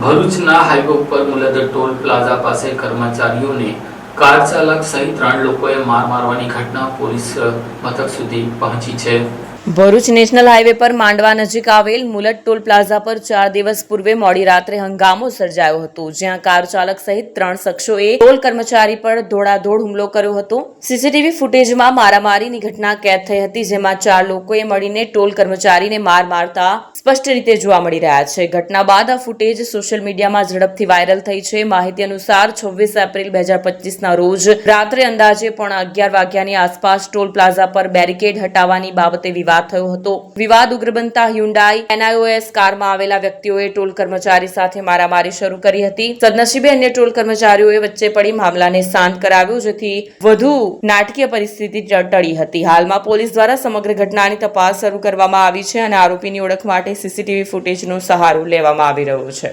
ભરૂચના હાઈવે ઉપર Mulad toll plaza પાસે કર્મચારીઓને કાર ચાલક સહિત 3 લોકોએ માર મારવાની ઘટના પોલીસ મથક સુધી પહોંચી છે। ભરૂચ નેશનલ હાઈવે પર માંડવા નજીક આવેલ મુલદ ટોલ પ્લાઝા પર 4 દિવસ પૂર્વે મોડી રાત્રે હંગામો સર્જાયો હતો, જ્યાં કાર ચાલક સહિત 3 શખ્સોએ ટોલ કર્મચારી પર ધોળાધોળ હુમલો કર્યો હતો। સીસીટીવી ફૂટેજમાં મારામારીની ઘટના કેદ થઈ હતી, જેમાં 4 લોકોએ મળીને ટોલ કર્મચારીને માર મારતા સ્પષ્ટ રીતે જોવા મળી રહ્યા છે। ઘટના બાદ આ ફૂટેજ સોશિયલ મીડિયામાં ઝડપથી વાયરલ થઈ છે। માહિતી અનુસાર 26 એપ્રિલ 2025ના રોજ રાત્રે અંદાજે 11:15 વાગ્યાની આસપાસ ટોલ પ્લાઝા પર બેરિકેડ હટાવવાની બાબતે વિવાદ થયો હતો। વિવાદ ઉગ્ર બનતા હ્યુન્ડાઈ NIOS કારમાં આવેલા વ્યક્તિઓએ ટોલ કર્મચારી સાથે મારામારી શરૂ કરી હતી। સદનસીબે અન્ય ટોલ કર્મચારીઓએ વચ્ચે પડી મામલાને શાંત કરાવ્યો, જેથી વધુ નાટકીય પરિસ્થિતિ ટળી હતી। હાલમાં પોલીસ દ્વારા સમગ્ર ઘટનાની તપાસ શરૂ કરવામાં આવી છે અને આરોપીની ઓળખ માટે સીસીટીવી ફૂટેજનો સહારો લેવામાં આવી રહ્યો છે।